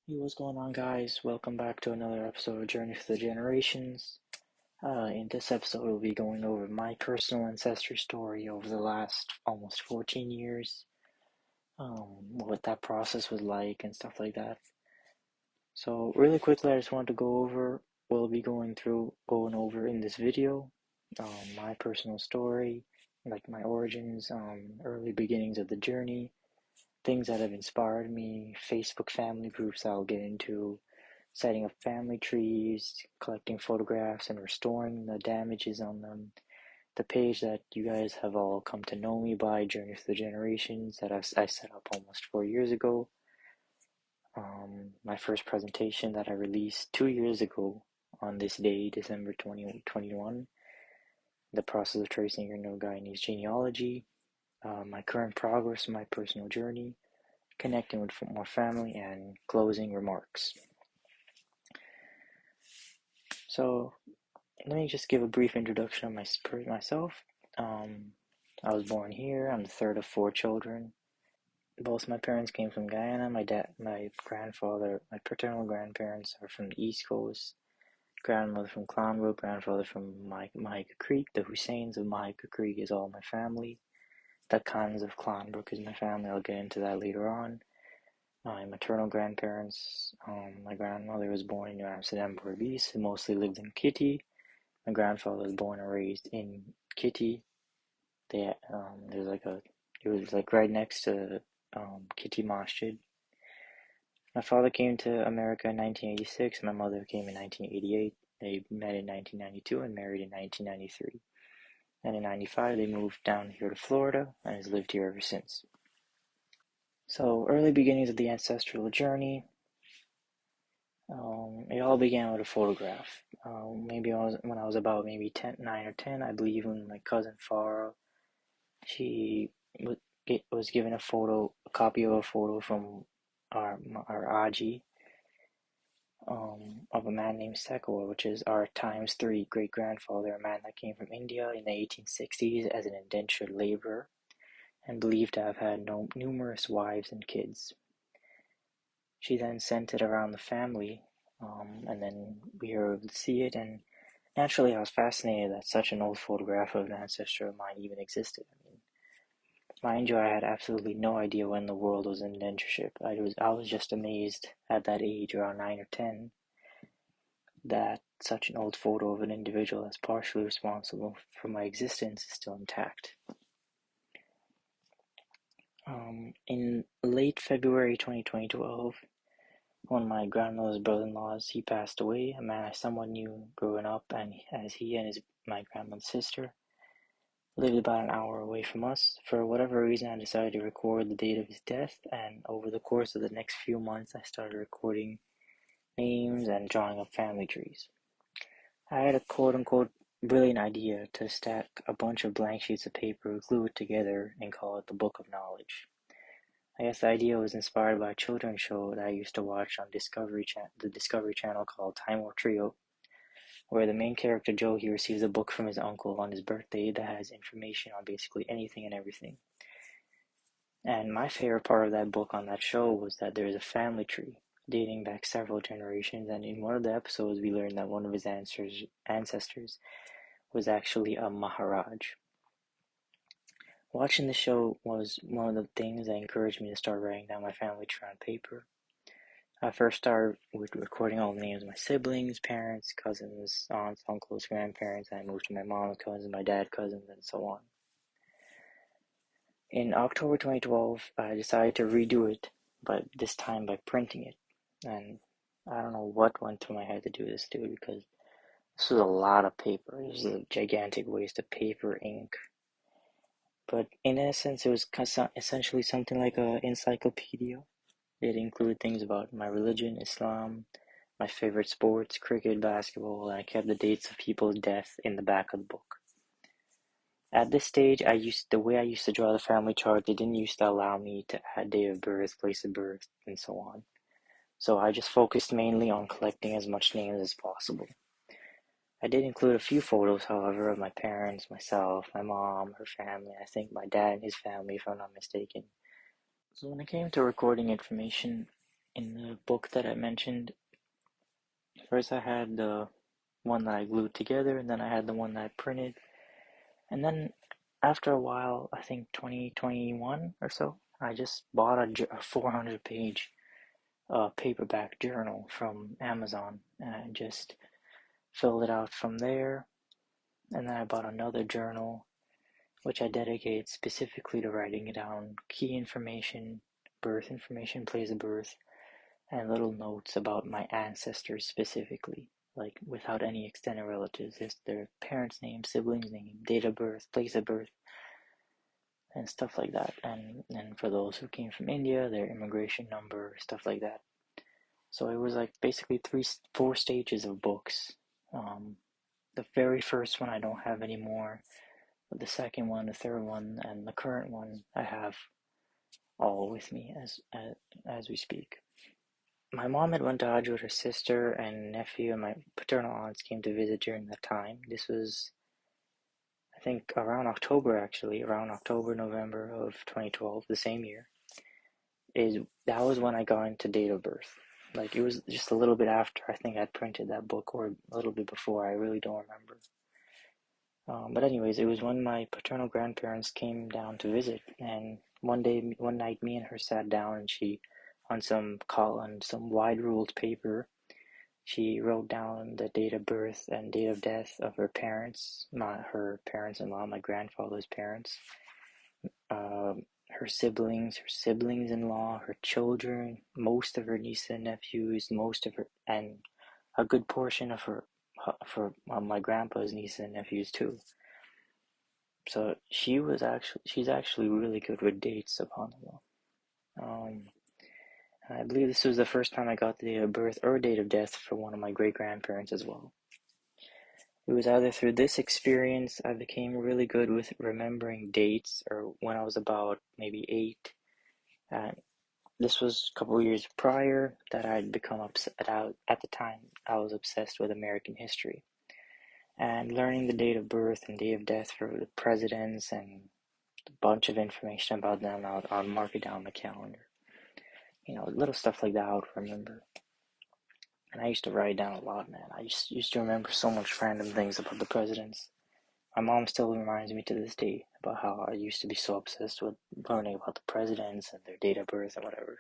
Hey, what's going on, guys? Welcome back to another episode of Journey Through the Generations. In this episode, we'll be going over my personal ancestry story over the last almost 14 years, what that process was like, and stuff like that. So, really quickly, I just wanted to go over what we'll be going over in this video, my personal story, like my origins, early beginnings of the journey, things that have inspired me, Facebook family groups I'll get into, setting up family trees, collecting photographs, and restoring the damages on them. The page that you guys have all come to know me by, Journey Through the Generations, that I set up almost 4 years ago. My first presentation that I released 2 years ago on this day, December 2021. The process of tracing your no Guyanese genealogy, my current progress, my personal journey, connecting with more family, and closing remarks. So, let me just give a brief introduction of myself. I was born here. I'm the third of four children. Both my parents came from Guyana. My paternal grandparents are from the East Coast. Grandmother from Clonbrook, grandfather from Mahika Creek. The Husseins of Mahika Creek is all my family. The Khans of Clonbrook is my family. I'll get into that later on. My maternal grandparents, my grandmother was born in New Amsterdam, Berbice, and mostly lived in Kitty. My grandfather was born and raised in Kitty. There's it was like right next to Kitty Masjid. My father came to America in 1986. My mother came in 1988. They met in 1992 and married in 1993. And in 95, they moved down here to Florida and has lived here ever since. So, early beginnings of the ancestral journey. It all began with a photograph. Maybe when I was about maybe 9 or 10, I believe, when my cousin Farah, she was given a copy of a photo from our Aji, of a man named Sekor, which is our times three great grandfather, a man that came from India in the 1860s as an indentured laborer and believed to have had numerous wives and kids. She then sent it around the family, and then we were able to see it, and naturally I was fascinated that such an old photograph of an ancestor of mine even existed. I mean, mind you, I had absolutely no idea when the world was in indentureship. I was just amazed at that age, around 9 or 10, that such an old photo of an individual that's partially responsible for my existence is still intact. In late February 2012, one of my grandmother's brother-in-laws, he passed away, a man I somewhat knew growing up, and as he and my grandmother's sister lived about an hour away from us. For whatever reason, I decided to record the date of his death, and over the course of the next few months, I started recording names and drawing up family trees. I had a quote-unquote brilliant idea to stack a bunch of blank sheets of paper, glue it together, and call it the Book of Knowledge. I guess the idea was inspired by a children's show that I used to watch on the Discovery Channel called Time Warp Trio, where the main character Joe, he receives a book from his uncle on his birthday that has information on basically anything and everything. And my favorite part of that book on that show was that there's a family tree dating back several generations, and in one of the episodes we learned that one of his ancestors was actually a Maharaj. Watching the show was one of the things that encouraged me to start writing down my family tree on paper. I first started with recording all the names of my siblings, parents, cousins, aunts, uncles, grandparents, and I moved to my mom's cousins, my dad's cousins, and so on. In October 2012, I decided to redo it, but this time by printing it. And I don't know what went through my head to do this, dude, because this was a lot of paper. It was a gigantic waste of paper, ink. But in essence, it was essentially something like an encyclopedia. It included things about my religion, Islam, my favorite sports, cricket, basketball, and I kept the dates of people's death in the back of the book. At this stage, the way I used to draw the family chart, they didn't used to allow me to add date of birth, place of birth, and so on. So I just focused mainly on collecting as much names as possible. I did include a few photos, however, of my parents, myself, my mom, her family, I think my dad and his family, if I'm not mistaken. So when it came to recording information, in the book that I mentioned, first I had the one that I glued together, and then I had the one that I printed. And then after a while, I think 2021 or so, I just bought a 400 page paperback journal from Amazon, and I just filled it out from there. And then I bought another journal, which I dedicated specifically to writing down key information, birth information, place of birth, and little notes about my ancestors specifically, like without any extended relatives, just their parents' name, siblings' name, date of birth, place of birth, and stuff like that. And for those who came from India, their immigration number, stuff like that. So it was like basically four stages of books. Um, the very first one I don't have anymore, but the second one, the third one, and the current one I have all with me as we speak. My mom had went to Hajj with her sister and nephew, and my paternal aunts came to visit during that time. This was, I think, around October actually, around October, November of 2012, the same year. That was when I got into date of birth. Like it was just a little bit after I think I'd printed that book, or a little bit before. I really don't remember. But anyways, it was when my paternal grandparents came down to visit, and one night, me and her sat down, and she, on some wide ruled paper, she wrote down the date of birth and date of death of her parents, her parents-in-law, my grandfather's parents, her siblings-in-law, her children, most of her nieces and nephews, and a good portion of my grandpa's nieces and nephews too. So she's actually really good with dates upon them. Um, I believe this was the first time I got the date of birth or date of death for one of my great grandparents as well. It was either through this experience I became really good with remembering dates, or when I was about maybe 8. And this was a couple of years prior that I'd become upset. At the time, I was obsessed with American history. And learning the date of birth and date of death for the presidents and a bunch of information about them, I'll mark it down on the calendar. Little stuff like that I would remember. And I used to write down a lot, man. I used to remember so much random things about the presidents. My mom still reminds me to this day about how I used to be so obsessed with learning about the presidents and their date of birth and whatever.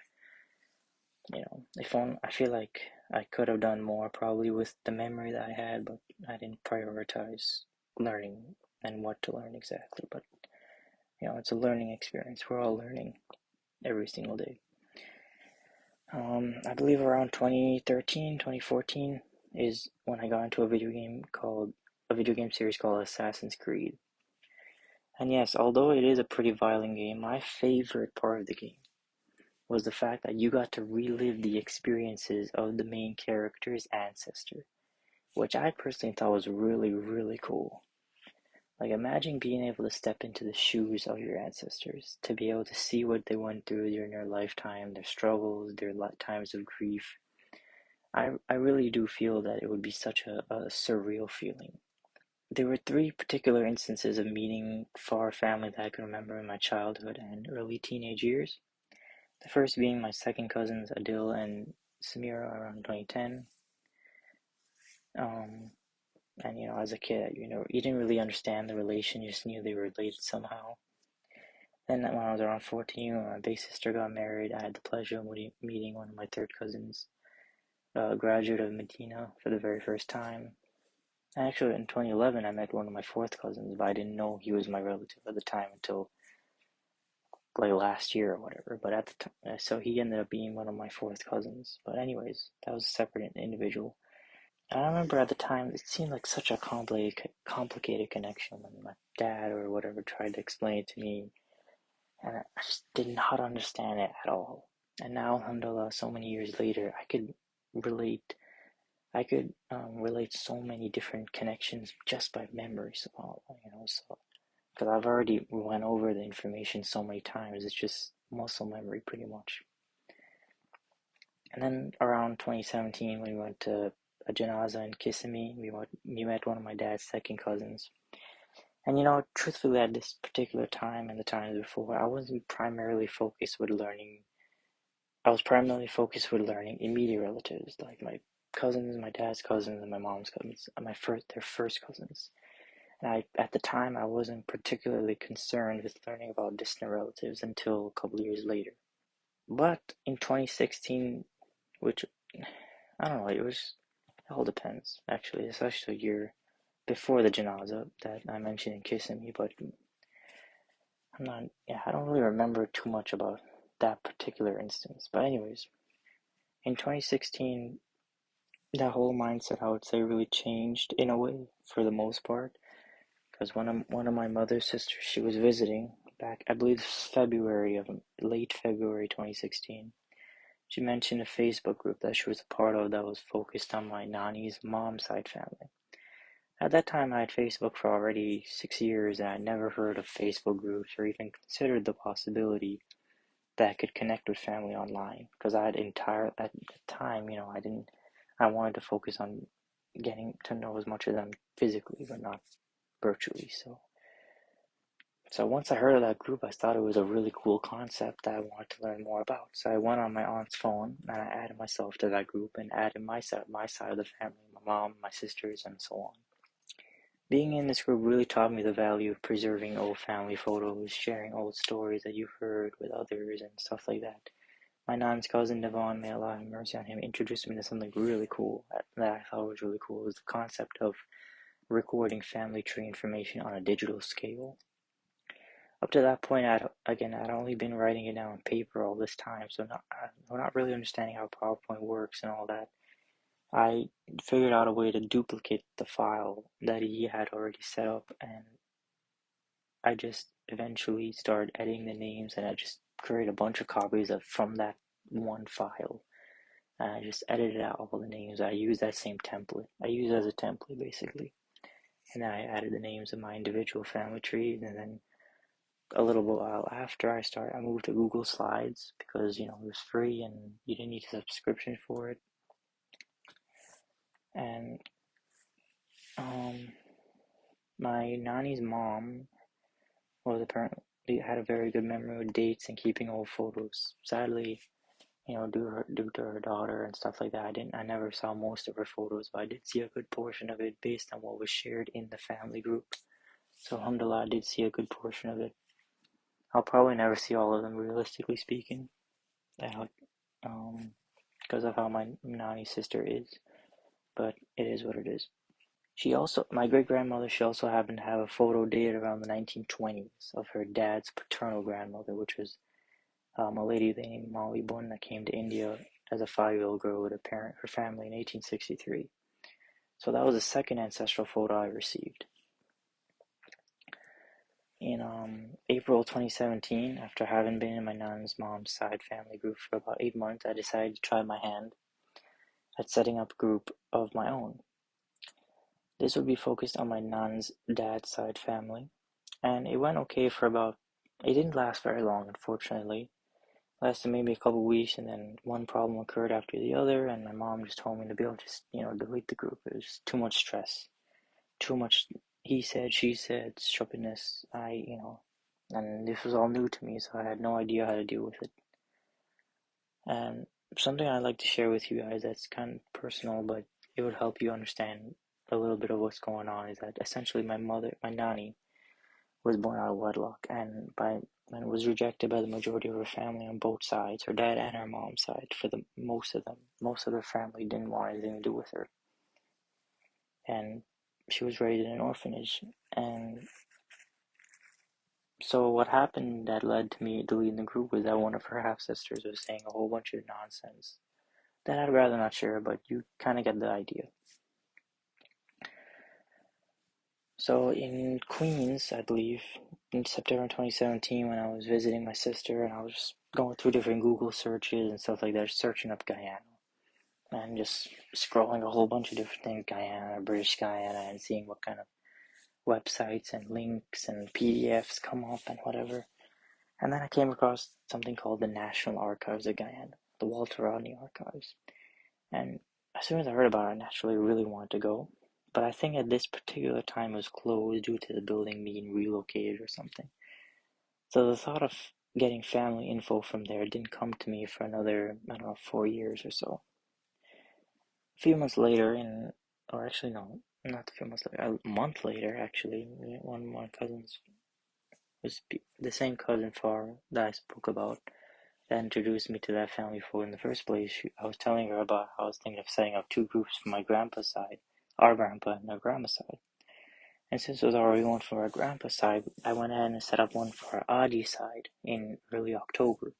I feel like I could have done more probably with the memory that I had, but I didn't prioritize learning and what to learn exactly. But it's a learning experience. We're all learning every single day. I believe around 2013, 2014 is when I got into a video game series called Assassin's Creed. And yes, although it is a pretty violent game, my favorite part of the game was the fact that you got to relive the experiences of the main character's ancestor, which I personally thought was really, really cool. Like, imagine being able to step into the shoes of your ancestors, to be able to see what they went through during their lifetime, their struggles, their times of grief. I really do feel that it would be such a surreal feeling. There were three particular instances of meeting far family that I can remember in my childhood and early teenage years. The first being my second cousins Adil and Samira around 2010. Um, and as a kid, you didn't really understand the relation, you just knew they were related somehow. Then when I was around 14, when my big sister got married, I had the pleasure of meeting one of my third cousins, a graduate of Medina, for the very first time. Actually, in 2011, I met one of my fourth cousins, but I didn't know he was my relative at the time until like last year or whatever. But at the time, so he ended up being one of my fourth cousins. But anyways, that was a separate individual. I remember at the time it seemed like such a complicated connection when my dad or whatever tried to explain it to me, and I just did not understand it at all. And now, alhamdulillah, so many years later, relate. I could relate so many different connections just by memory. So because I've already went over the information so many times, it's just muscle memory pretty much. And then around 2017, when we went to a janazah in Kissimmee, we met one of my dad's second cousins. And truthfully, at this particular time and the times before, I wasn't primarily focused with learning I was primarily focused with learning immediate relatives, like my cousins, my dad's cousins, and my mom's cousins, their first cousins. And at the time, I wasn't particularly concerned with learning about distant relatives until a couple years later. But in 2016, which I don't know, it all depends, actually. It's actually a year before the janaza that I mentioned in Kissing Me, but I don't really remember too much about that particular instance. But anyways, in 2016, that whole mindset, I would say, really changed in a way for the most part. Because one of my mother's sisters, she was visiting back, I believe late February 2016. She mentioned a Facebook group that she was a part of that was focused on my nanny's mom's side family. At that time, I had Facebook for already 6 years, and I'd never heard of Facebook groups or even considered the possibility that I could connect with family online. Because at the time, I wanted to focus on getting to know as much of them physically, but not virtually. So once I heard of that group, I thought it was a really cool concept that I wanted to learn more about. So I went on my aunt's phone and I added myself to that group and added my side of the family, my mom, my sisters, and so on. Being in this group really taught me the value of preserving old family photos, sharing old stories that you've heard with others, and stuff like that. My nan's cousin Devon, may Allah have mercy on him, introduced me to something really cool that I thought was really cool. It was the concept of recording family tree information on a digital scale. Up to that point, I'd only been writing it down on paper all this time, so not really understanding how PowerPoint works and all that. I figured out a way to duplicate the file that he had already set up, and I just eventually started editing the names, and I just created a bunch of copies from that one file. And I just edited out all the names. I used that same template. I used it as a template, basically. And then I added the names of my individual family trees, and then a little while after I moved to Google Slides because, it was free and you didn't need a subscription for it. And my nanny's mom was apparently had a very good memory with dates and keeping old photos. Sadly, due to her daughter and stuff like that, I never saw most of her photos, but I did see a good portion of it based on what was shared in the family group. So alhamdulillah, I did see a good portion of it. I'll probably never see all of them, realistically speaking, because of how my nanny's sister is, but it is what it is. My great-grandmother, she also happened to have a photo dated around the 1920s of her dad's paternal grandmother, which was a lady named Molly Bunn that came to India as a 5-year-old girl with her family in 1863. So that was the second ancestral photo I received. In April 2017, after having been in my nan's mom's side family group for about 8 months, I decided to try my hand at setting up a group of my own. This would be focused on my nan's dad's side family, and it went okay it didn't last very long, unfortunately. It lasted maybe a couple weeks, and then one problem occurred after the other, and my mom just told me to delete the group. It was too much stress, too much he said, she said, stupidness. And this was all new to me, so I had no idea how to deal with it. And something I'd like to share with you guys that's kind of personal, but it would help you understand a little bit of what's going on, is that essentially my nanny, was born out of wedlock and was rejected by the majority of her family on both sides, her dad and her mom's side. For the most of them, most of their family didn't want anything to do with her, and she was raised in an orphanage. And so what happened that led to me deleting the group was that one of her half sisters was saying a whole bunch of nonsense that I'd rather not share, but you kind of get the idea. So in Queens, I believe, in September 2017, when I was visiting my sister and I was just going through different Google searches and stuff like that, searching up Guyana and just scrolling a whole bunch of different things, Guyana, British Guyana, and seeing what kind of websites and links and PDFs come up and whatever. And then I came across something called the National Archives of Guyana, the Walter Rodney Archives. And as soon as I heard about it, I naturally really wanted to go. But I think at this particular time it was closed due to the building being relocated or something. So the thought of getting family info from there didn't come to me for another, I don't know, 4 years or so. A few months later, or actually no, not a few months later, a month later actually, one of my cousins was the same cousin far that I spoke about that introduced me to that family photo in the first place. I was telling her about how I was thinking of setting up two groups for my grandpa's side, our grandpa and our grandma's side. And since it was already one for our grandpa's side, I went ahead and set up one for our Aji side in early October.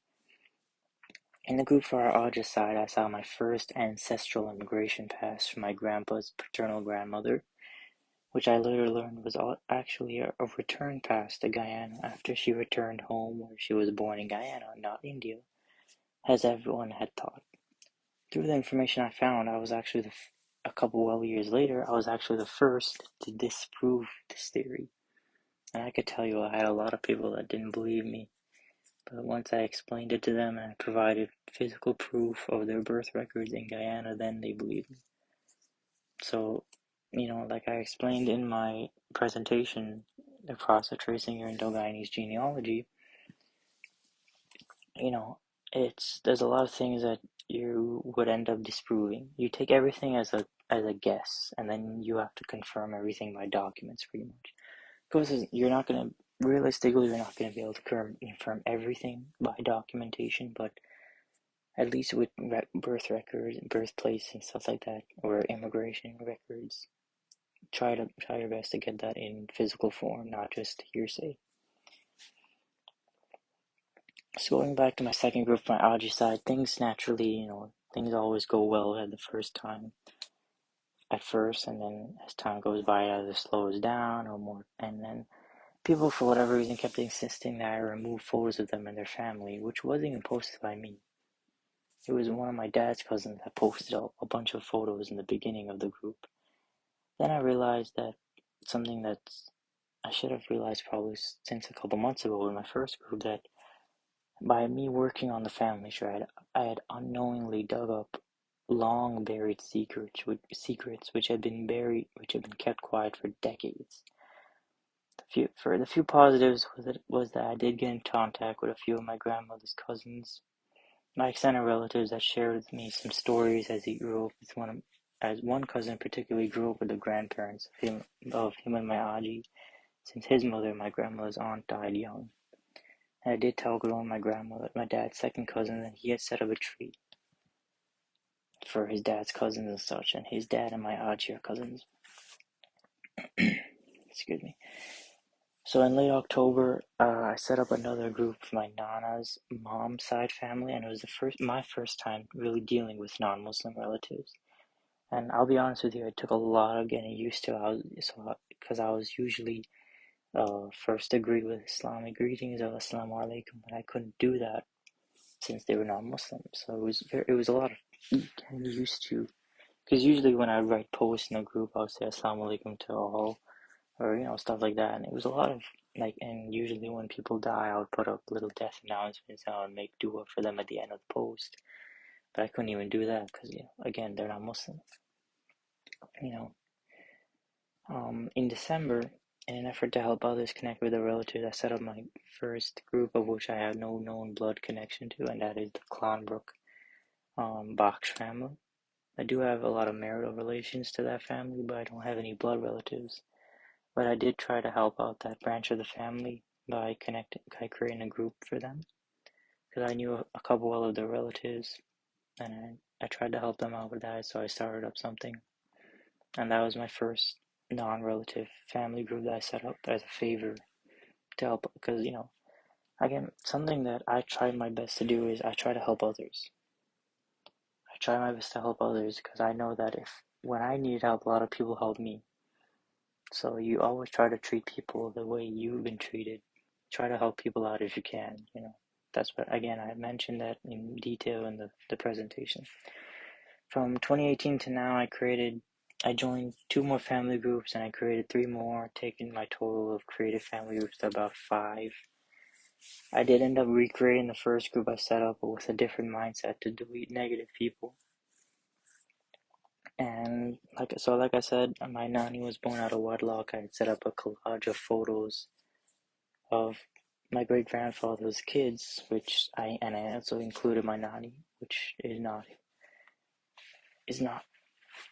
In the group for our Aja side, I saw my first ancestral immigration pass from my grandpa's paternal grandmother, which I later learned was actually a return pass to Guyana after she returned home where she was born in Guyana, not India, as everyone had thought. Through the information I found, I was actually a couple years later, I was actually the first to disprove this theory. And I could tell you I had a lot of people that didn't believe me. But once I explained it to them and I provided physical proof of their birth records in Guyana, then they believed me. So, like I explained in my presentation, the process of tracing your Indo-Guyanese genealogy, there's a lot of things that you would end up disproving. You take everything as a guess, and then you have to confirm everything by documents, pretty much. Because realistically, you're not gonna be able to confirm everything by documentation, but at least with birth records, birthplace, and stuff like that, or immigration records, try your best to get that in physical form, not just hearsay. So going back to my second group, my algae side, things naturally, things always go well at the first time, at first, and then as time goes by, it either slows down or more, and then people, for whatever reason, kept insisting that I remove photos of them and their family, which wasn't even posted by me. It was one of my dad's cousins that posted a bunch of photos in the beginning of the group. Then I realized that something that I should have realized probably since a couple months ago in my first group, that by me working on the family tree, I had unknowingly dug up long buried secrets which had been kept quiet for decades. The few positives was that I did get in contact with a few of my grandmother's cousins, my extended relatives that shared with me some stories as he grew up with as one cousin particularly grew up with the grandparents of him and my Aji, since his mother, my grandmother's aunt, died young. And I did tell my dad's second cousin, that he had set up a tree for his dad's cousins and such, and his dad and my Aji are cousins. Excuse me. So in late October, I set up another group for my Nana's mom's side family, and it was my first time really dealing with non-Muslim relatives. And I'll be honest with you, it took a lot of getting used to. Because I was usually first to greet with Islamic greetings of Assalamu alaikum, but I couldn't do that since they were non-Muslim. So it was a lot of getting used to. Because usually when I write posts in a group, I would say Assalamu alaikum to all, or stuff like that. And it was a lot of and usually when people die, I would put up little death announcements and I would make dua for them at the end of the post. But I couldn't even do that because again, they're not Muslim. In December, in an effort to help others connect with their relatives, I set up my first group, of which I have no known blood connection to, and that is the Clonbrook Bach family. I do have a lot of marital relations to that family, but I don't have any blood relatives. But I did try to help out that branch of the family by creating a group for them, because I knew a couple of their relatives, and I tried to help them out with that, so I started up something. And that was my first non-relative family group that I set up as a favor to help, because again, something that I try my best to do is I try to help others. I try my best to help others because I know that when I needed help, a lot of people helped me. So you always try to treat people the way you've been treated. Try to help people out if you can. That's what, again, I mentioned that in detail in the presentation. From 2018 to now, I joined 2 more family groups and I created 3 more, taking my total of created family groups to about 5. I did end up recreating the first group I set up, but with a different mindset to delete negative people. And like I said, my nanny was born out of wedlock. I had set up a collage of photos of my great grandfather's kids, which I also included my nanny, which is not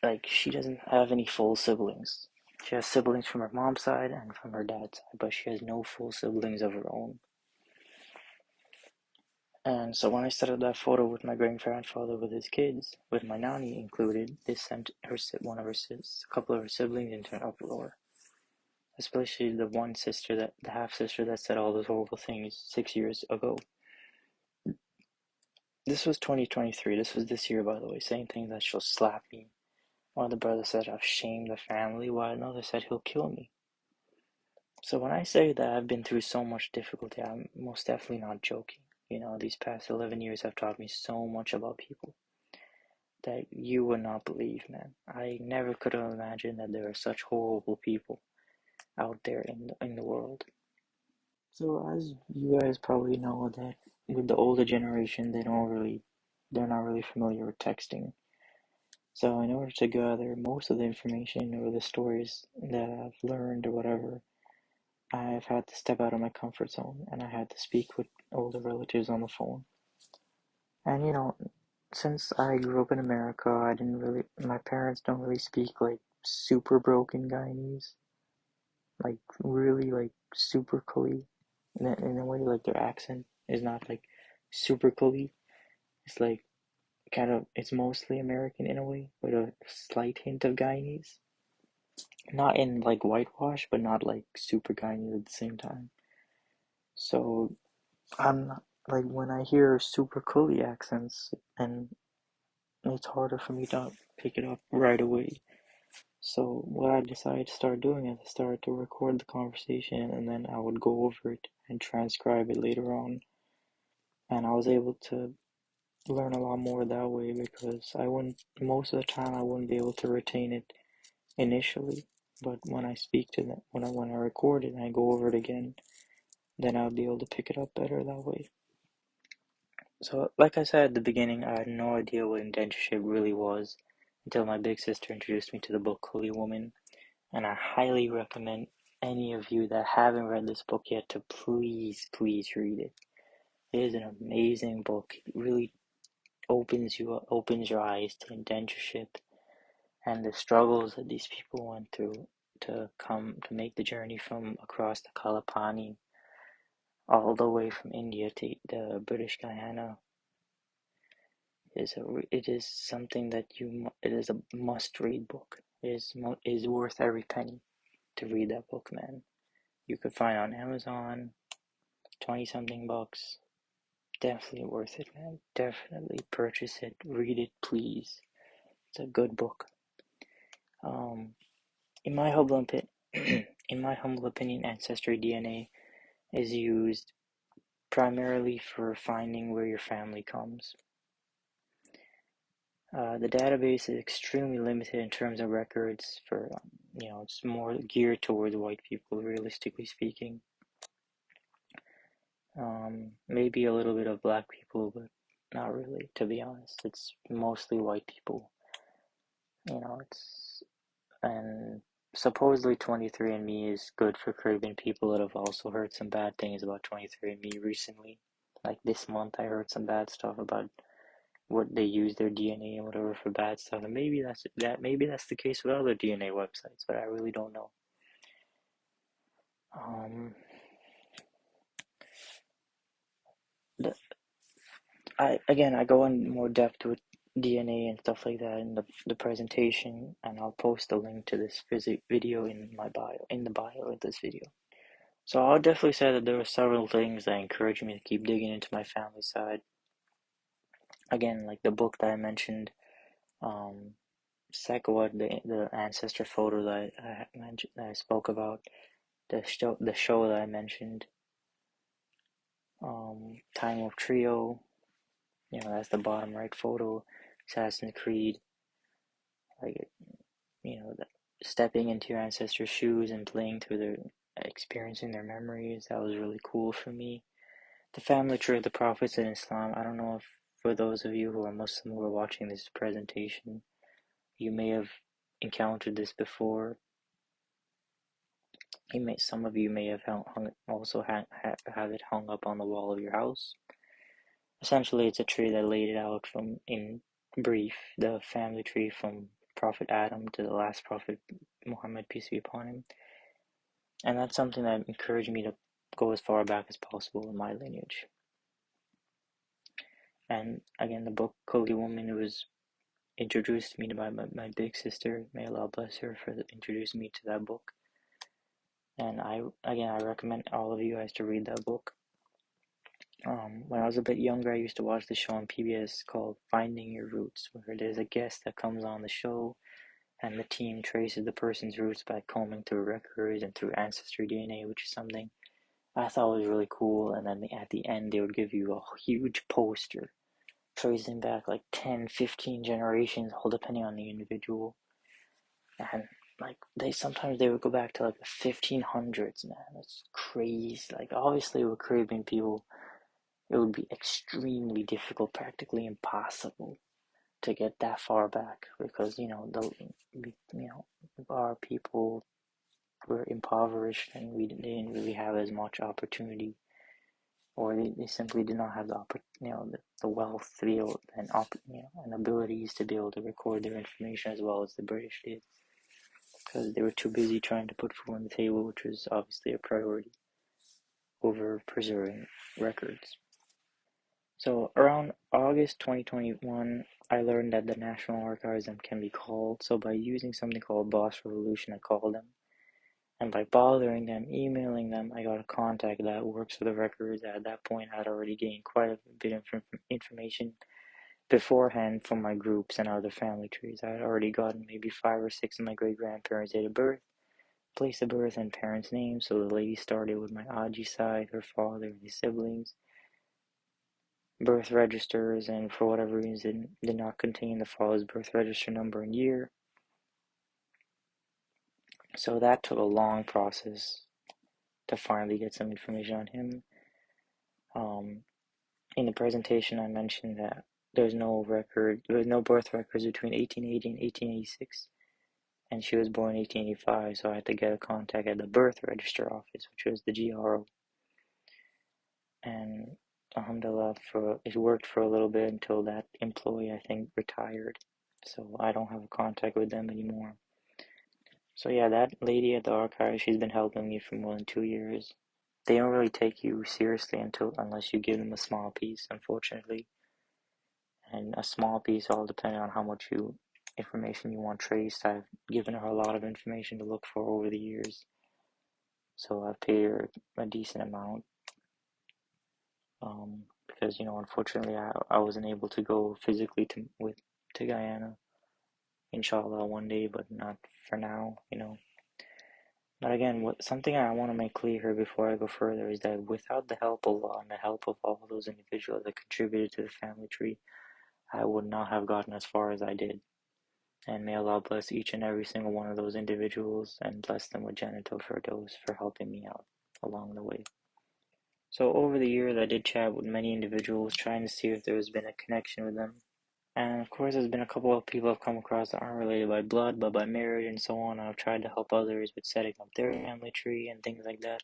like she doesn't have any full siblings. She has siblings from her mom's side and from her dad's side, but she has no full siblings of her own. And so when I set up that photo with my great grandfather with his kids, with my nanny included, this sent her a couple of her siblings into an uproar. Especially the one sister, the half sister that said all those horrible things 6 years ago. This was 2023. This was this year, by the way, saying things that she'll slap me. One of the brothers said I've shamed the family, while another said he'll kill me. So when I say that I've been through so much difficulty, I'm most definitely not joking. These past 11 years have taught me so much about people that you would not believe, man. I never could have imagined that there are such horrible people out there in the world. So as you guys probably know that with the older generation, they're not really familiar with texting. So in order to gather most of the information or the stories that I've learned or whatever, I've had to step out of my comfort zone and I had to speak with older relatives on the phone. And since I grew up in America, my parents don't really speak like super broken Guyanese, like really like super Khali. In a way, like their accent is not like super Khali. It's like it's mostly American in a way, with a slight hint of Guyanese. Not in like whitewash, but not like super Guyanese at the same time. So I'm not, like when I hear super Khali accents, and it's harder for me to pick it up right away. So what I decided to start doing is I started to record the conversation and then I would go over it and transcribe it later on. And I was able to learn a lot more that way because most of the time I wouldn't be able to retain it initially. But when I speak to them, when I record it and I go over it again, then I'll be able to pick it up better that way. So, like I said at the beginning, I had no idea what indentureship really was until my big sister introduced me to the book Holy Woman, and I highly recommend any of you that haven't read this book yet to please, please read it. It is an amazing book. It really opens your eyes to indentureship and the struggles that these people went through to make the journey from across the Kalapani all the way from India to the British Guyana. It is something that it is a must read book. It is worth every penny to read that book, man. You could find it on Amazon, 20 something bucks. Definitely worth it, man. Definitely purchase it, read it, please. It's a good book. In my humble opinion, ancestry DNA is used primarily for finding where your family comes. The database is extremely limited in terms of records it's more geared towards white people, realistically speaking. Maybe a little bit of black people, but not really, to be honest. It's mostly white people. And supposedly 23andMe is good for Caribbean people that have also heard some bad things about 23andMe recently. Like this month, I heard some bad stuff about what they use their DNA and whatever for bad stuff. And maybe that's the case with other DNA websites, but I really don't know. I go in more depth with DNA and stuff like that in the presentation, and I'll post a link to this video in the bio of this video. So I'll definitely say that there were several things that encouraged me to keep digging into my family side. Again, like the book that I mentioned, the ancestor photo that I mentioned, that I spoke about, the show that I mentioned, Time of Trio, that's the bottom right photo, Assassin's Creed, like stepping into your ancestors' shoes and playing through experiencing their memories. That was really cool for me. The family tree of the prophets in Islam. I don't know if for those of you who are Muslim who are watching this presentation, you may have encountered this before. Some of you may have have it hung up on the wall of your house. Essentially, it's a tree that laid it out from, in brief, the family tree from Prophet Adam to the last prophet Muhammad, peace be upon him. And that's something that encouraged me to go as far back as possible in my lineage. And again, the book Holy Woman, it was introduced to me by my big sister. May Allah bless her for introducing me to that book. And I recommend all of you guys to read that book. When I was a bit younger, I used to watch the show on PBS called Finding Your Roots, where there's a guest that comes on the show and the team traces the person's roots by combing through records and through ancestry DNA, which is something I thought was really cool. And then at the end, they would give you a huge poster tracing back like 10, 15 generations, all depending on the individual. And like sometimes they would go back to like the 1500s, man. It's crazy. Like obviously with Caribbean people, it would be extremely difficult, practically impossible to get that far back because our people were impoverished and they didn't really have as much opportunity, or they simply did not have the wealth to be able and abilities to be able to record their information as well as the British did, because they were too busy trying to put food on the table, which was obviously a priority over preserving records. So around August 2021, I learned that the National Archives can be called. So by using something called Boss Revolution, I called them. And by bothering them, emailing them, I got a contact that works for the records. At that point, I had already gained quite a bit of information beforehand from my groups and other family trees. I had already gotten maybe 5 or 6 of my great-grandparents' date of birth, place of birth, and parents' names. So the lady started with my Aji side, her father, and his siblings. Birth registers, and for whatever reason did not contain the father's birth register number and year. So that took a long process to finally get some information on him. In the presentation, I mentioned that there was no birth records between 1880 and 1886, and she was born in 1885, so I had to get a contact at the birth register office, which was the GRO. And alhamdulillah, it worked for a little bit until that employee, I think, retired. So I don't have a contact with them anymore. So yeah, that lady at the archive, she's been helping me for more than 2 years. They don't really take you seriously unless you give them a small piece, unfortunately. And a small piece, all depending on how much information you want traced. I've given her a lot of information to look for over the years, so I've paid her a decent amount. Because unfortunately, I wasn't able to go physically to Guyana. Inshallah, one day, but not for now. But again, something I want to make clear here before I go further is that without the help of Allah and the help of all those individuals that contributed to the family tree, I would not have gotten as far as I did. And may Allah bless each and every single one of those individuals and bless them with Jannah for those for helping me out along the way. So over the years, I did chat with many individuals trying to see if there's been a connection with them. And of course, there's been a couple of people I've come across that aren't related by blood, but by marriage and so on. I've tried to help others with setting up their family tree and things like that.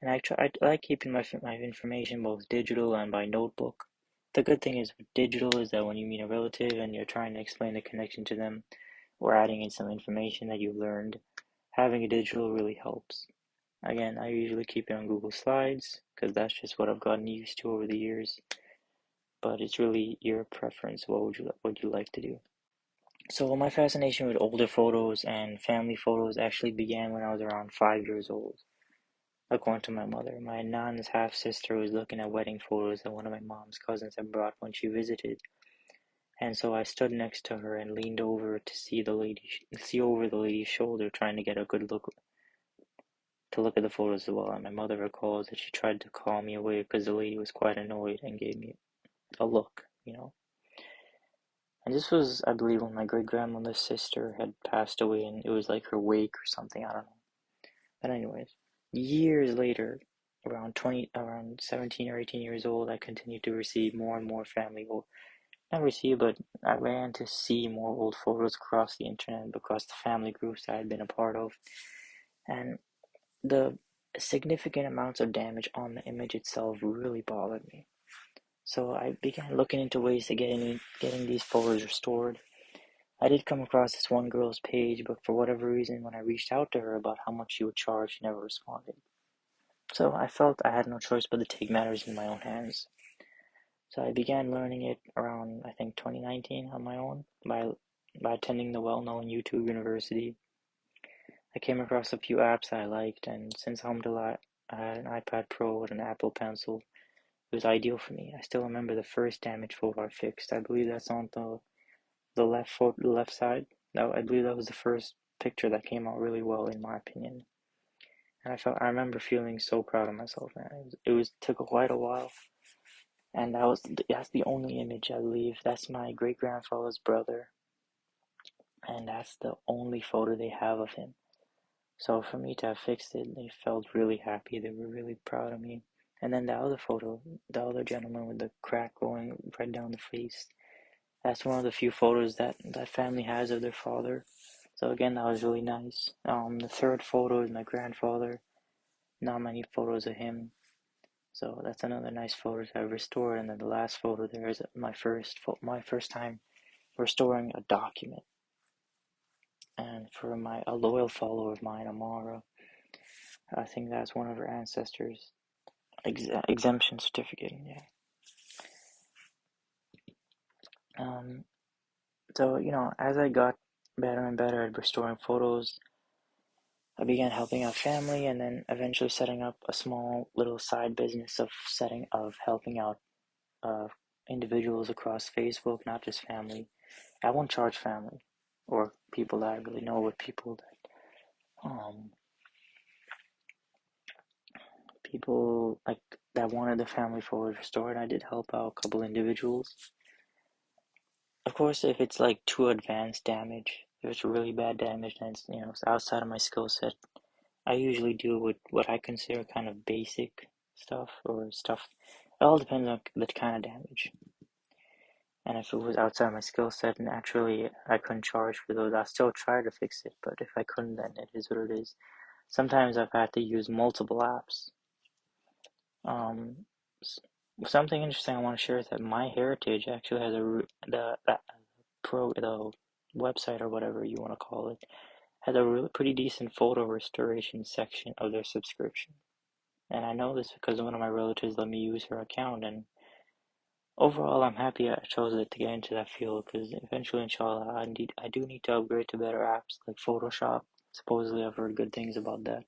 And I like keeping my information both digital and by notebook. The good thing is with digital is that when you meet a relative and you're trying to explain the connection to them or adding in some information that you've learned, having a digital really helps. Again, I usually keep it on Google Slides because that's just what I've gotten used to over the years. But it's really your preference. What would you like to do? So my fascination with older photos and family photos actually began when I was around 5 years old. According to my mother, my nan's half sister was looking at wedding photos that one of my mom's cousins had brought when she visited, and so I stood next to her and leaned over to see over the lady's shoulder, trying to get a good look at the photos as well. And my mother recalls that she tried to call me away because the lady was quite annoyed and gave me a look. And this was, I believe, when my great-grandmother's sister had passed away, and it was like her wake or something, I don't know. But anyways, years later, around 17 or 18 years old, I continued to receive more and more not receive, but I ran to see more old photos across the internet, across the family groups I had been a part of. And the significant amounts of damage on the image itself really bothered me. So I began looking into ways to getting these photos restored. I did come across this one girl's page, but for whatever reason, when I reached out to her about how much she would charge, she never responded. So I felt I had no choice but to take matters in my own hands. So I began learning it around, I think, 2019 on my own by attending the well-known YouTube University. I came across a few apps I liked, and since alhamdulillah I had an iPad Pro with an Apple Pencil, it was ideal for me. I still remember the first damaged photo I fixed. I believe that's on the left side. I believe that was the first picture that came out really well, in my opinion. And I remember feeling so proud of myself, man. It took quite a while, and that's the only image I believe. That's my great grandfather's brother, and that's the only photo they have of him. So for me to have fixed it, they felt really happy. They were really proud of me. And then the other photo, the other gentleman with the crack going right down the face, that's one of the few photos that family has of their father. So again, that was really nice. The third photo is my grandfather. Not many photos of him. So that's another nice photo to have restored. And then the last photo there is my first time restoring a document. And for a loyal follower of mine, Amara, I think that's one of her ancestors' exemption certificate. Yeah. Um. So as I got better and better at restoring photos, I began helping out family, and then eventually setting up a small little side business of helping out uh, individuals across Facebook, not just family. I won't charge family or people that I really know, but um people like that wanted their family photos restored. I did help out a couple individuals. Of course, if it's like too advanced damage, if it's really bad damage, and it's outside of my skill set, I usually deal with what I consider kind of basic stuff or stuff. It all depends on the kind of damage. And if it was outside my skill set, naturally I couldn't charge for those. I still try to fix it, but if I couldn't, then it is what it is. Sometimes I've had to use multiple apps. Um, Something interesting I want to share is that My Heritage actually has the website or whatever you want to call it has a really pretty decent photo restoration section of their subscription. And I know this because one of my relatives let me use her account, and overall I'm happy I chose it to get into that field because eventually, inshallah, I do need to upgrade to better apps like Photoshop. Supposedly I've heard good things about that.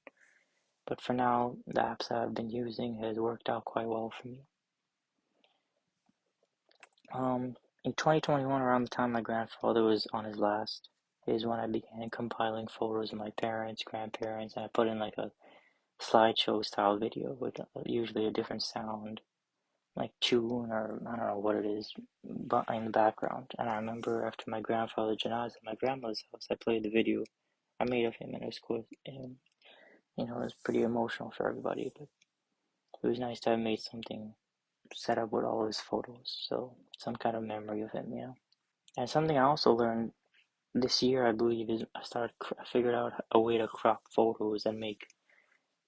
But for now, the apps I've been using has worked out quite well for me. In 2021, around the time my grandfather was on his last, is when I began compiling photos of my parents, grandparents, and I put in like a slideshow style video with usually a different sound, like tune or I don't know what it is, but in the background. And I remember after my grandfather's janazah at my grandmother's house, I played the video I made of him, and it was cool. And, it was pretty emotional for everybody, but it was nice to have made something set up with all his photos, so some kind of memory of him. And something I also learned this year, I believe, is I figured out a way to crop photos and make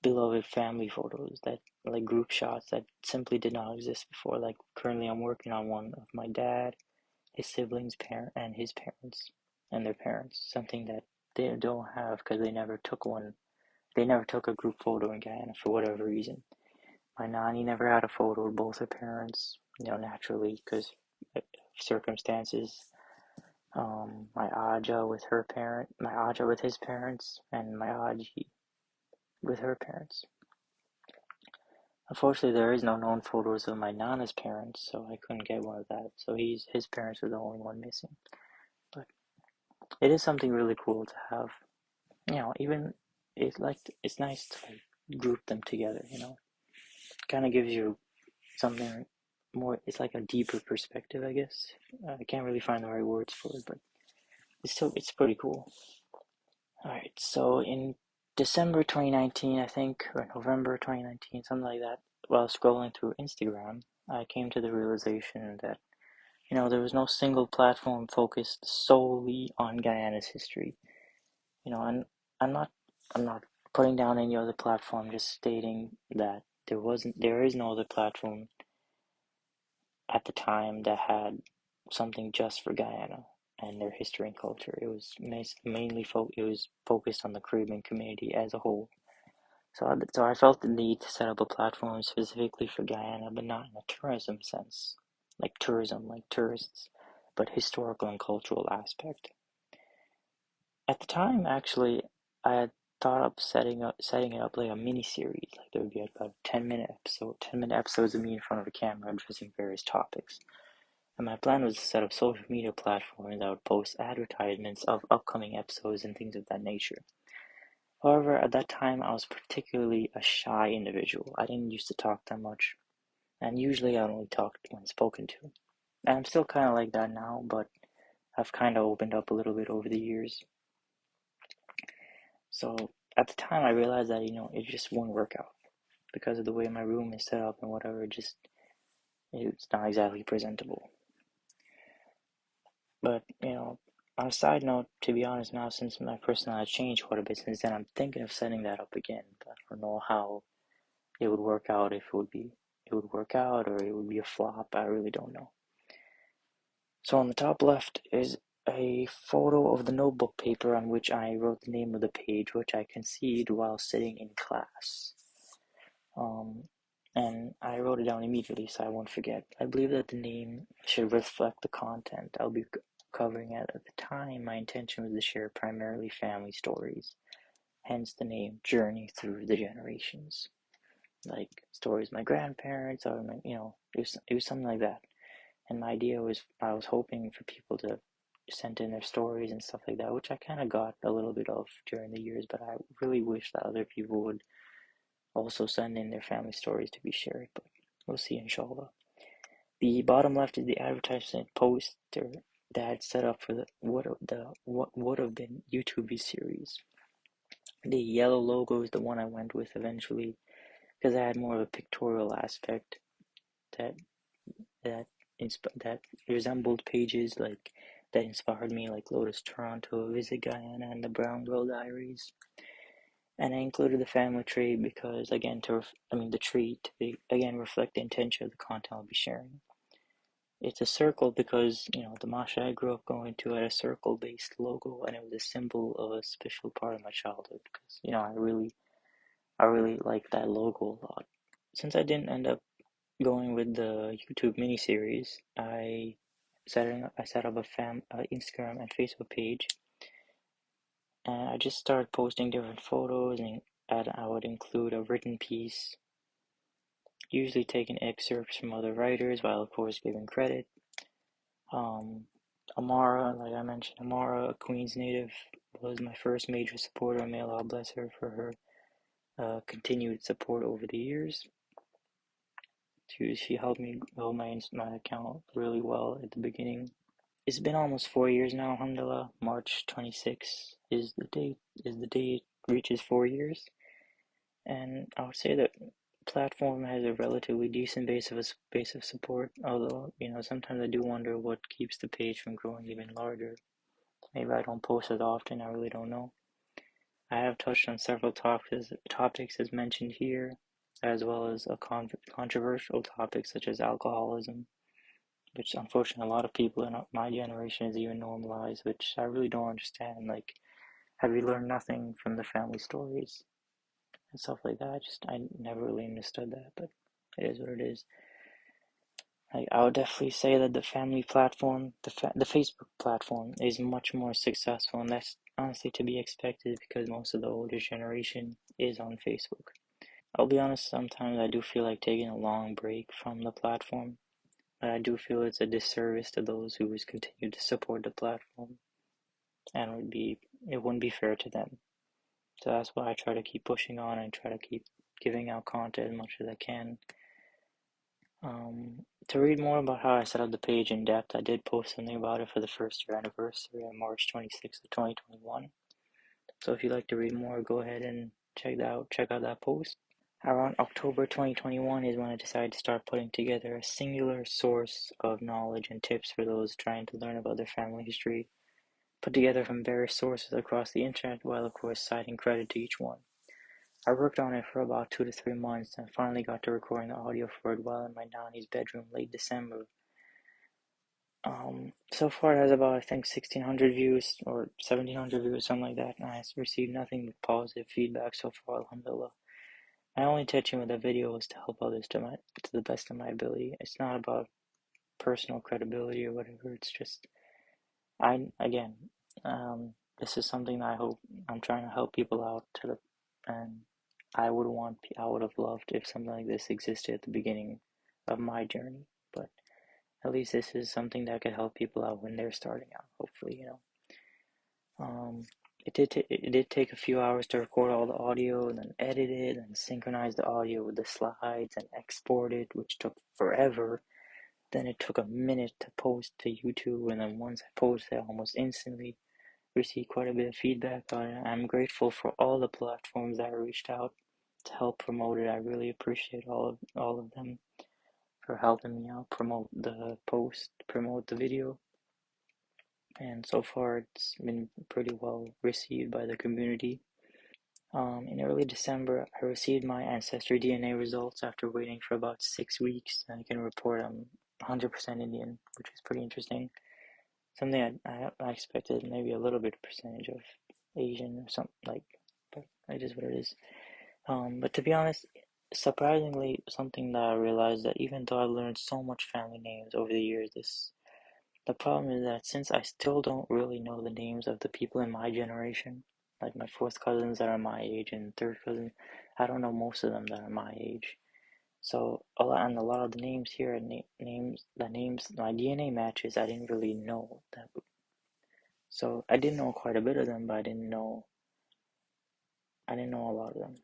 beloved family photos that like group shots that simply did not exist before. Like currently, I'm working on one of my dad, his siblings, parent, and his parents and their parents. Something that they don't have because they never took one. They never took a group photo in Guyana for whatever reason. My nanny never had a photo of both her parents, naturally because circumstances. My Aja with his parents, and my Aji with her parents. Unfortunately, there is no known photos of my Nana's parents, so I couldn't get one of that. So his parents are the only one missing. But it is something really cool to have. Even it's nice to like group them together. Kind of gives you something more. It's like a deeper perspective, I guess. I can't really find the right words for it, but it's pretty cool. Alright, so in December 2019, I think, or November 2019, something like that, while scrolling through Instagram, I came to the realization that, there was no single platform focused solely on Guyana's history. And I'm not putting down any other platform, just stating that there is no other platform at the time that had something just for Guyana and their history and culture. It was it was focused on the Caribbean community as a whole. So I felt the need to set up a platform specifically for Guyana, but not in a tourism sense, like tourism, like tourists, but historical and cultural aspect. At the time, actually, I had thought of setting it up like a mini series. Like there would be about a 10-minute episode, 10-minute episodes of me in front of a camera addressing various topics. And my plan was to set up social media platforms that would post advertisements of upcoming episodes and things of that nature. However, at that time, I was particularly a shy individual. I didn't used to talk that much, and usually I only talked when spoken to. And I'm still kind of like that now, but I've kind of opened up a little bit over the years. So at the time, I realized that, it just won't work out because of the way my room is set up and whatever, it's not exactly presentable. But, on a side note, to be honest now, since my personality changed quite a bit since then, I'm thinking of setting that up again. But I don't know how it would work out, if it would work out or it would be a flop. I really don't know. So on the top left is a photo of the notebook paper on which I wrote the name of the page, which I conceived while sitting in class. Um, and I wrote it down immediately so I won't forget. I believe that the name should reflect the content I'll be covering it. At the time, my intention was to share primarily family stories, hence the name Journey Through the Generations. Like stories of my grandparents or it was something like that. And my idea was I was hoping for people to send in their stories and stuff like that, which I kind of got a little bit of during the years, but I really wish that other people would also send in their family stories to be shared, but we'll see, inshallah. The bottom left is the advertisement poster that I'd set up for what would have been YouTube series. The yellow logo is the one I went with eventually because I had more of a pictorial aspect that that that resembled pages like that inspired me, like Lotus Toronto, Visit Guyana, and the Brown Girl Diaries. And I included the family tree because, again, the tree to again reflect the intention of the content I'll be sharing. It's a circle because, the masha I grew up going to had a circle-based logo, and it was a symbol of a special part of my childhood. Because, I really like that logo a lot. Since I didn't end up going with the YouTube miniseries, I set up a Instagram and Facebook page, and I just started posting different photos, and I would include a written piece, usually taking excerpts from other writers, while of course giving credit. Amara, like I mentioned, Amara, a Queens native, was my first major supporter. May Allah bless her for her continued support over the years. She helped me grow my account really well at the beginning. It's been almost 4 years now, alhamdulillah. March 26th is the day it reaches 4 years. And I would say that platform has a relatively decent base of support, although, sometimes I do wonder what keeps the page from growing even larger. Maybe I don't post as often, I really don't know. I have touched on several topics as mentioned here, as well as a controversial topics such as alcoholism, which unfortunately a lot of people in my generation is even normalized, which I really don't understand. Like, have we learned nothing from the family stories and stuff like that? I never really understood that, but it is what it is. Like, I would definitely say that the family platform, the Facebook platform, is much more successful, and that's honestly to be expected because most of the older generation is on Facebook. I'll be honest, sometimes I do feel like taking a long break from the platform, but I do feel it's a disservice to those who continue to support the platform, and it wouldn't be fair to them. So that's why I try to keep pushing on and try to keep giving out content as much as I can. To read more about how I set up the page in depth, I did post something about it for the first year anniversary on March 26th of 2021. So if you'd like to read more, go ahead and check out that post. Around October 2021 is when I decided to start putting together a singular source of knowledge and tips for those trying to learn about their family history, put together from various sources across the internet, while of course citing credit to each one. I worked on it for about 2 to 3 months and finally got to recording the audio for it while in my nanny's bedroom late December. So far it has about, I think, 1,600 views or 1,700 views, something like that, and I received nothing but positive feedback so far, alhamdulillah. My only intention with the video was to help others to the best of my ability. It's not about personal credibility or whatever, it's just, again, this is something that I hope, I'm trying to help people out and I would have loved if something like this existed at the beginning of my journey, but at least this is something that could help people out when they're starting out, hopefully, you know. It did take a few hours to record all the audio and then edit it and synchronize the audio with the slides and export it, which took forever. Then it took a minute to post to YouTube, and then once I posted, I almost instantly received quite a bit of feedback on it. I'm grateful for all the platforms that reached out to help promote it. I really appreciate all of them for helping me out promote the post, promote the video. And so far it's been pretty well received by the community. In early December, I received my ancestry DNA results after waiting for about 6 weeks, and I can report I'm 100% Indian, which is pretty interesting. Something I expected maybe a little bit percentage of Asian or something like, but it is what it is. But to be honest, surprisingly, something that I realized that even though I've learned so much family names over the years, the problem is that since I still don't really know the names of the people in my generation, like my fourth cousins that are my age and third cousins, I don't know most of them that are my age. So a lot of the names here are names my DNA matches. I didn't really know that, so I did know quite a bit of them, but I didn't know a lot of them.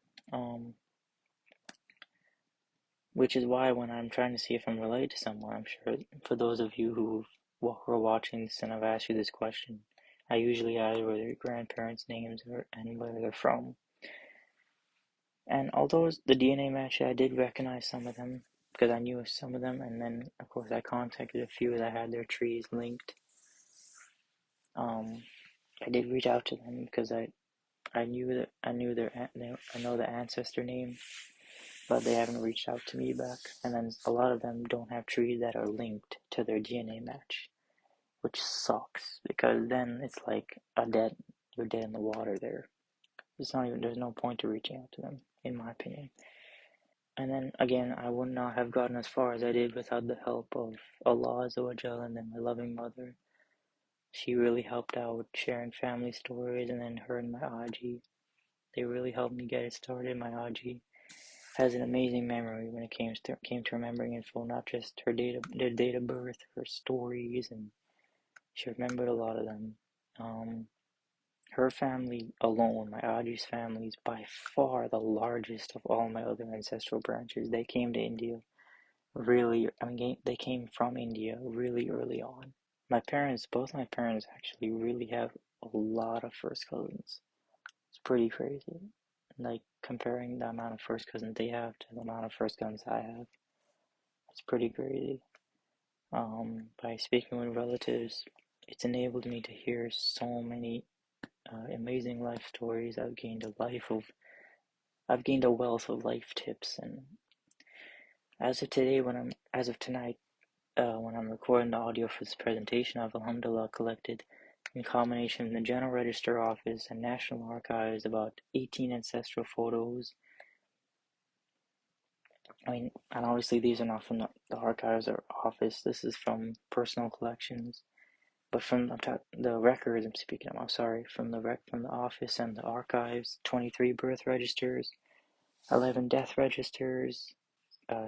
Which is why when I'm trying to see if I'm related to someone, I'm sure for those of you who are watching this and I've asked you this question, I usually ask where their grandparents' names are and where they're from. And although the DNA match, I did recognize some of them because I knew some of them, and then of course I contacted a few that had their trees linked. I did reach out to them because I know the ancestor name, but they haven't reached out to me back. And then a lot of them don't have trees that are linked to their DNA match, which sucks because then it's like you're dead in the water there. There's no point to reaching out to them, in my opinion. And then again, I would not have gotten as far as I did without the help of Allah Azza wa Jal and then my loving mother. She really helped out with sharing family stories, and then her and my Aji, they really helped me get it started. My Aji has an amazing memory when it came to remembering info, not just their date of birth, her stories, and she remembered a lot of them. Her family alone, my Aji's family, is by far the largest of all my other ancestral branches. They came to India they came from India really early on. Both my parents actually really have a lot of first cousins. It's pretty crazy. Like comparing the amount of first cousins they have to the amount of first cousins I have, it's pretty crazy. By speaking with relatives, it's enabled me to hear so many amazing life stories. I've gained a wealth of life tips, and as of tonight, when I'm recording the audio for this presentation, I've alhamdulillah collected, in combination with the General Register Office and National Archives, about 18 ancestral photos. And obviously these are not from the archives or office. This is from personal collections. But from the records I'm speaking of, I'm sorry, from the office and the archives, 23 birth registers, 11 death registers,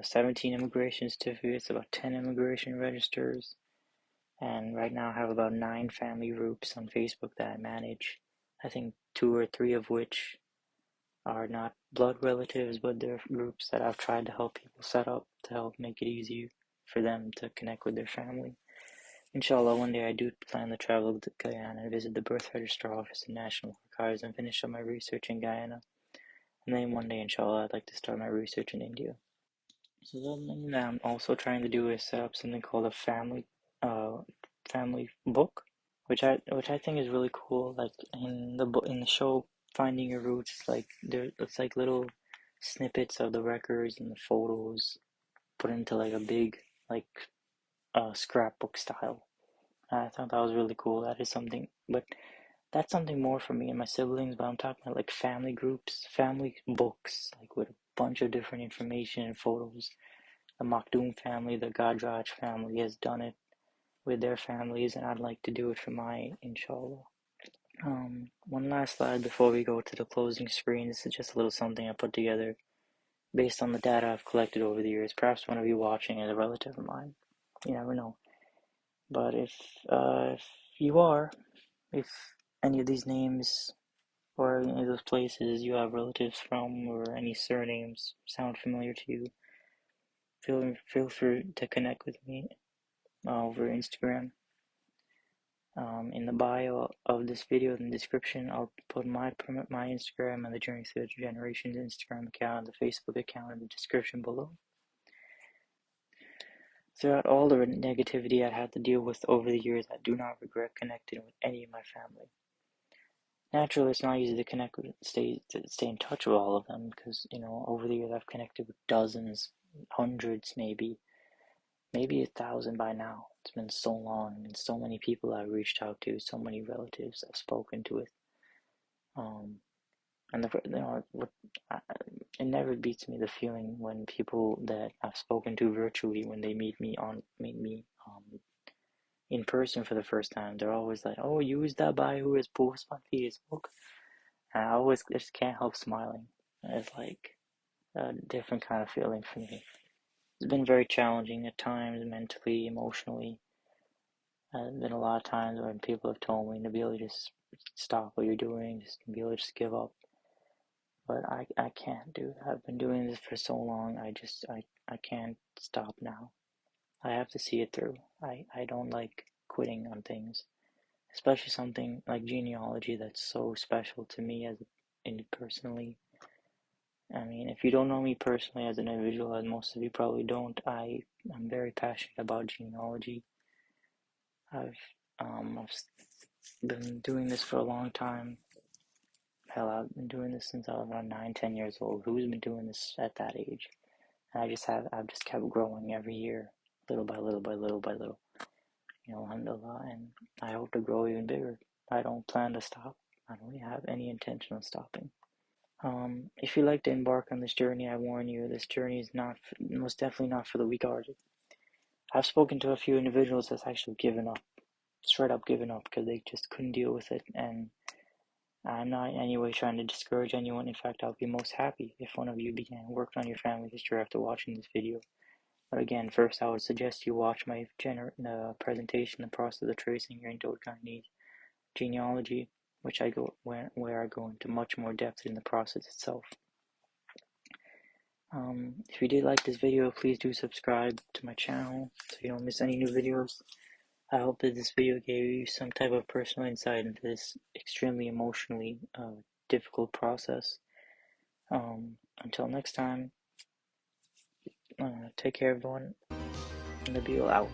17 immigration certificates, about 10 immigration registers, and right now I have about 9 family groups on Facebook that I manage. I think 2 or 3 of which are not blood relatives, but they're groups that I've tried to help people set up to help make it easy for them to connect with their family. Inshallah, one day I do plan to travel to Guyana and visit the birth register office and National Archives and finish up my research in Guyana. And then one day, inshallah, I'd like to start my research in India. So the other thing that I'm also trying to do is set up something called a family book, which I think is really cool. Like in the show finding your roots. It's like little snippets of the records and the photos put into like a big like scrapbook style. I thought that was really cool. That is something, but that's something more for me and my siblings. But I'm talking about like family groups, family books, like with a bunch of different information and photos. The Maktoum family, the Gadraj family has done it with their families, and I'd like to do it for mine, inshallah. One last slide before we go to the closing screen. This is just a little something I put together based on the data I've collected over the years. Perhaps one of you watching is a relative of mine. You never know. But if you are, if any of these names or any of those places you have relatives from, or any surnames sound familiar to you, feel free to connect with me over Instagram. In the bio of this video, in the description, I'll put my Instagram and the Journey Through the Generations Instagram account, the Facebook account in the description below. Throughout all the negativity I had to deal with over the years, I do not regret connecting with any of my family. Naturally, it's not easy to connect with, stay in touch with all of them, because over the years I've connected with dozens, hundreds, maybe 1,000 by now. It's been so long, and so many people I've reached out to, so many relatives I've spoken to. And it never beats me the feeling when people that I've spoken to virtually, when they meet me in person for the first time, they're always like, "Oh, you is that guy who is post on Facebook?" And I always just can't help smiling. It's like a different kind of feeling for me. It's been very challenging at times, mentally, emotionally. There's been a lot of times when people have told me, Nabeel, just stop what you're doing, Nabeel, just give up. But I can't do that. I've been doing this for so long. I can't stop now. I have to see it through. I don't like quitting on things, especially something like genealogy that's so special to me personally. I mean, if you don't know me personally as an individual, as most of you probably don't, I'm very passionate about genealogy. I've been doing this for a long time. Hell, I've been doing this since I was around 9, 10 years old. Who's been doing this at that age? And I've just kept growing every year, little by little by little by little. Alhamdulillah, and I hope to grow even bigger. I don't plan to stop. I don't have any intention of stopping. If you'd like to embark on this journey, I warn you, this journey is most definitely not for the weak-hearted. I've spoken to a few individuals that's actually given up, straight up given up, because they just couldn't deal with it, and I'm not in any way trying to discourage anyone. In fact, I'll be most happy if one of you began working on your family history after watching this video. But again, first I would suggest you watch my presentation, The Process of Tracing Your Indo-Chinese Genealogy, where I go into much more depth in the process itself. If you did like this video, please do subscribe to my channel so you don't miss any new videos. I hope that this video gave you some type of personal insight into this extremely emotionally difficult process. Until next time, take care everyone, and Nabeel out.